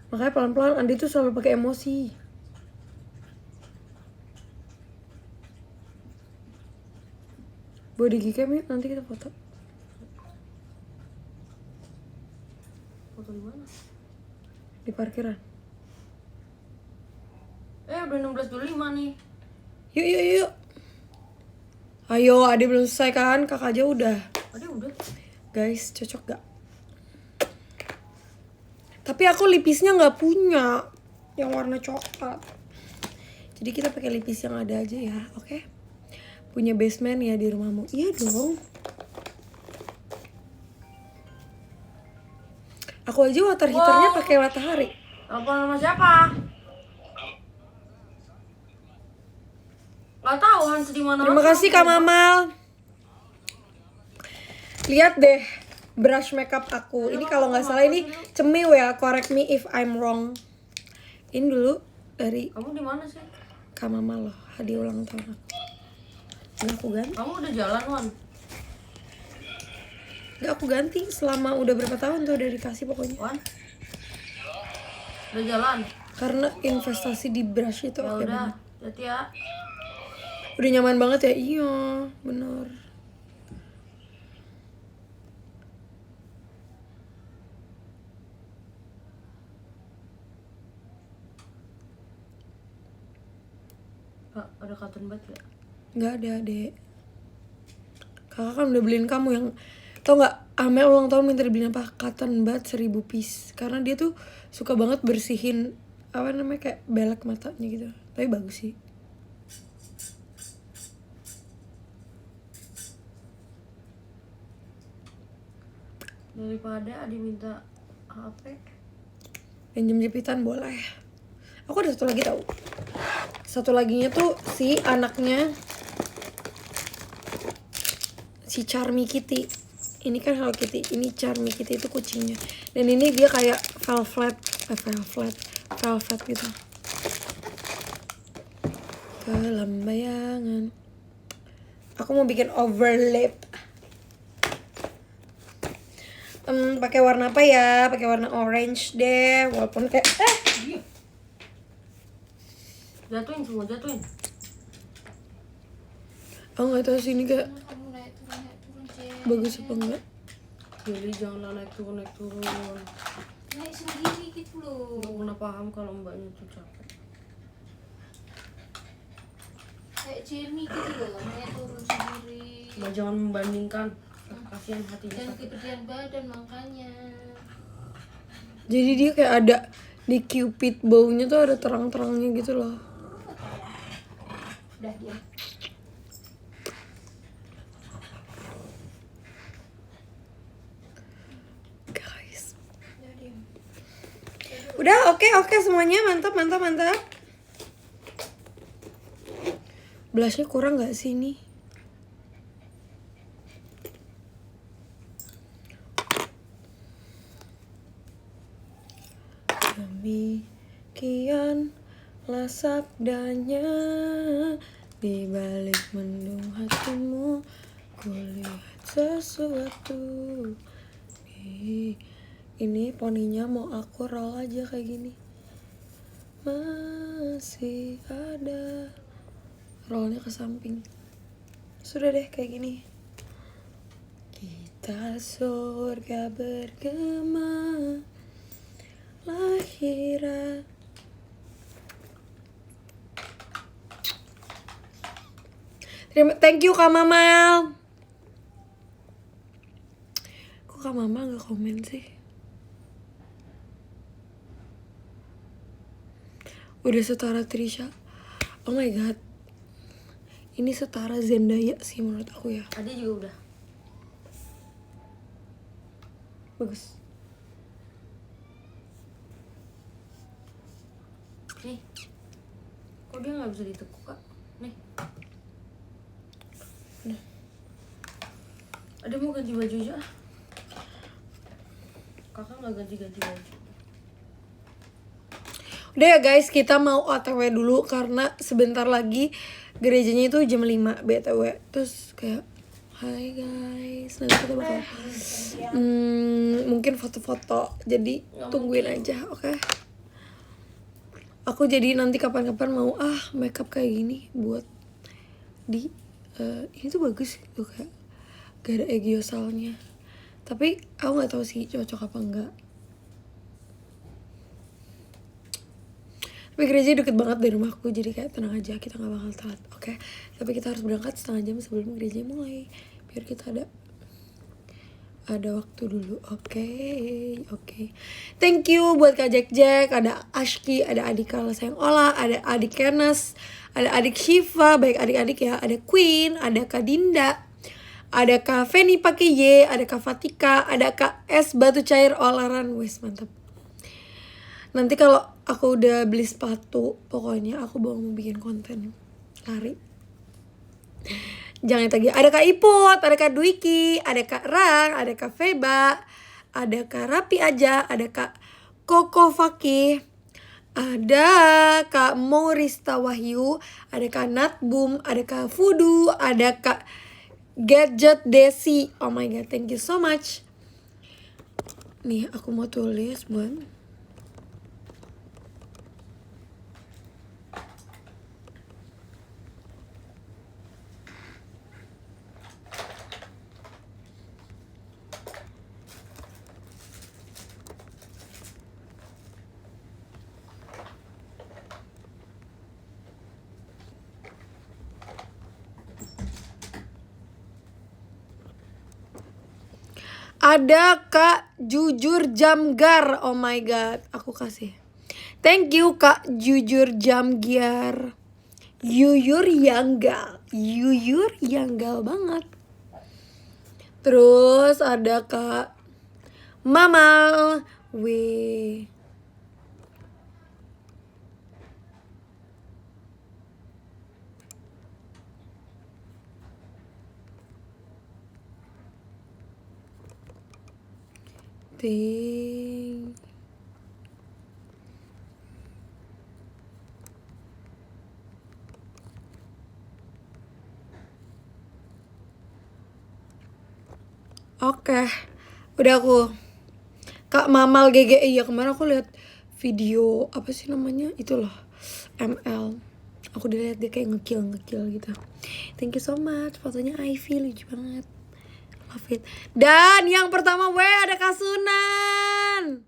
Makanya pelan-pelan Andi tuh selalu pakai emosi. Body gcam yuk, nanti kita foto. Foto di mana? Di parkiran. Udah 16.25 nih. Yuk. Ayo, Adi belum selesai kan? Kakak aja udah. Adik udah. Guys, cocok gak? Tapi aku lipisnya nggak punya yang warna coklat. Jadi kita pakai lipis yang ada aja ya, oke? Punya basement ya di rumahmu? Iya dong. Aku aja water heaternya pakai matahari. Telepon sama siapa? Gak tahu Hans di mana. Terima kasih Kak Mamal. Lihat deh brush makeup aku. Ini kalau nggak salah ini Cemiw ya, correct me if I'm wrong. Ini dulu dari Kamu di mana sih? Kak Mamal loh, hadiah ulang tahun aku. Nggak aku ganti. Kamu udah jalan Wan? Nggak aku ganti selama udah berapa tahun tuh udah dikasih pokoknya. Wan? Udah jalan? Karena investasi di brush itu Ya oke udah, banget. hati ya. Udah nyaman banget ya, iya bener. Kak, ada cotton bud gak? Nggak ada dek. Kakak kan udah beliin kamu yang, tau nggak, Amel ulang tahun minta dibeliin apa? Cotton bud 1000 piece. Karena dia tuh suka banget bersihin apa namanya kayak belek matanya gitu. Tapi bagus sih. Daripada Adi minta HP. Pinjem jepitan boleh. Aku ada satu lagi tau. Satu laginya tuh si anaknya si Charmy Kitty. Ini kan Hello Kitty, ini Charmy Kitty itu kucingnya. Dan ini dia kayak velvet gitu. Kelambayangan. Aku mau bikin overlap. Pakai warna apa ya? Pakai warna orange deh, walaupun kayak Jatuhin semua, jatuhin. aku nggak tahu sih ini kayak Kamu naik turun Cel. bagus apa enggak. Jadi janganlah naik turun. Naik sendiri gitu loh. Nggak pernah paham kalau mbaknya tuh capek. Kayak Jamie gitu loh, naik turun sendiri. Mbak jangan membandingkan. Kasihan hatinya Dan sakit. kegedean badan makanya. Jadi dia kayak ada di cupid baunya tuh ada terang-terangnya gitu loh. Udah dia. Guys. Udah dia. Udah oke semuanya, mantap. Blushnya kurang nggak sih ini? Demikianlah sabdanya, di balik mendung hatimu kulihat sesuatu. Ini poninya mau aku roll aja kayak gini. Masih ada, rollnya ke samping. Sudah deh kayak gini. Kita surga bergema lahiran. Thank you Kak Mamal. Kok Kak Mamal gak komen sih? Udah setara Trisha. Oh my god. Ini setara Zendaya sih menurut aku ya. Adi juga udah. Bagus. Nih. Kok dia nggak bisa ditekuk kak? Nih. Ada mau ganti baju aja. Kakak nggak ganti-ganti baju. Udah ya guys, kita mau OTW dulu karena sebentar lagi gerejanya itu jam 5 BTW. Terus kayak hai guys, nanti kita bakal mungkin foto-foto. Jadi tungguin aja, oke? Aku jadi nanti kapan-kapan mau makeup kayak gini buat di ini tuh bagus gitu kayak gak ada egyosalnya. Tapi aku nggak tahu sih cocok apa enggak. Tapi gereja deket banget dari rumahku, jadi kayak tenang aja, kita gak bakal telat, oke? Tapi kita harus berangkat setengah jam sebelum gereja mulai, biar kita ada waktu dulu, oke. Thank you buat Kak Jack, ada Ashki, ada adik Kala Sayang Ola, ada adik Kenas, ada adik Shiva, baik adik-adik ya, ada Queen, ada Kak Dinda, ada Kak Feni pakai Y, ada Kak Fatika, ada Kak S Batu Cair Olaran, wes mantap. Nanti kalau aku udah beli sepatu, pokoknya aku mau bikin konten lari. Jangan tagih. Ada Kak Ipot, ada Kak Dwiki, ada Kak Rang, ada Kak Feba, ada Kak Rapi aja, ada Kak Koko Fakih, ada Kak Maurista Wahyu, ada Kak Natbum, ada Kak Fudu, ada Kak Gadget Desi. Oh my god, thank you so much. Nih, aku mau tulis buat ada Kak Jujur Jamgar. Oh my god, aku kasih. Thank you Kak Jujur Jamgar. Yuyur Yanggal banget. Terus ada Kak Mama W. Ting. Oke, udah aku. Kak Mamal GGI ya, kemarin aku lihat video apa sih namanya itu loh, ML. Aku dilihat dia kayak ngekil gitu. Thank you so much, fotonya Ivy lucu banget. Love it. Dan yang pertama ada Kak Sunan.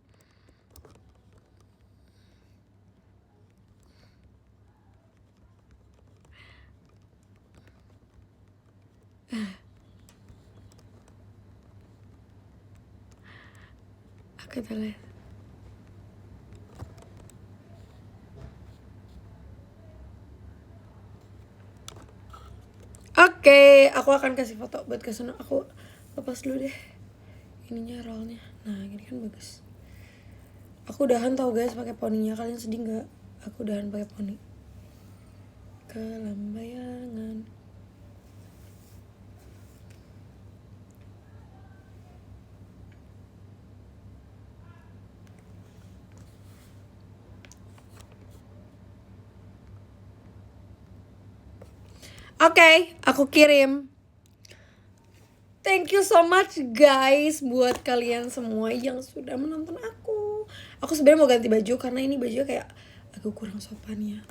Kita lihat. Oke, aku akan kasih foto buat Kak Sunan. Aku lepas dulu deh ininya, rollnya. Nah, gini kan bagus. Aku udahan tau guys pakai poninya. Kalian sedih nggak? Aku udahan pakai poni. Kelambayangan. Oke, aku kirim. Thank you so much guys buat kalian semua yang sudah menonton aku. Aku sebenarnya mau ganti baju karena ini bajunya kayak agak kurang sopan ya.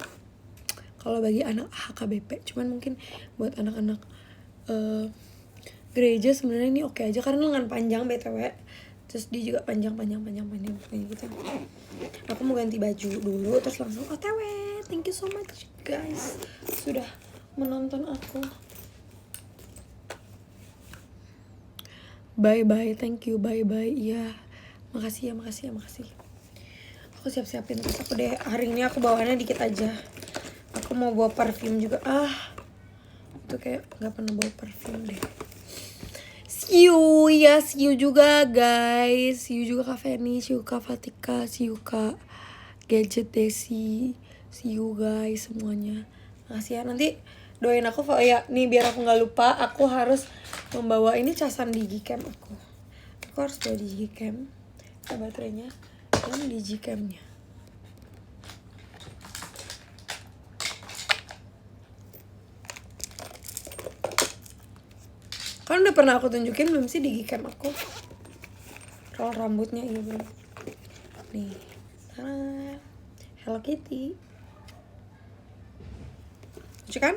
Kalau bagi anak HKBP, cuman mungkin buat anak-anak gereja sebenarnya ini oke aja karena lengan panjang BTW. Terus dia juga panjang gitu. Aku mau ganti baju dulu terus langsung OTW. Thank you so much guys sudah menonton aku. Bye thank you, bye. Iya, makasih ya. Aku siap-siapin terus aku deh. Hari ini aku bawaannya dikit aja. Aku mau bawa parfum juga. Itu kayak nggak pernah bawa parfum deh. See you juga guys. See you juga Kak Feni, see you Kak Fatika, see you Kak Gadget Desi, see you guys semuanya. Makasih ya, nanti doain aku ya nih biar aku nggak lupa. Aku harus membawa ini casan digicam aku harus bawa digicam baterainya dan digicamnya. Kan udah pernah aku tunjukin belum sih digicam aku roll rambutnya? Iya belum nih. Hello Kitty lucu kan?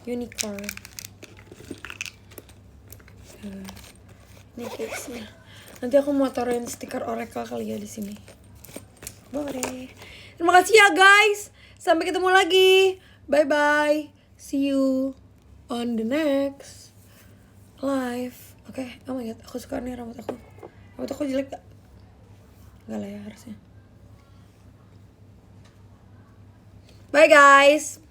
Unicorn. Ini casenya. Nanti aku mau taruhin stiker Oracle kali ya di sini. Boleh. Terima kasih ya guys. Sampai ketemu lagi. Bye. See you on the next live. Oke. Oh my god, aku suka nih rambut aku. Rambut aku jelek gak? Enggak lah ya harusnya. Bye guys.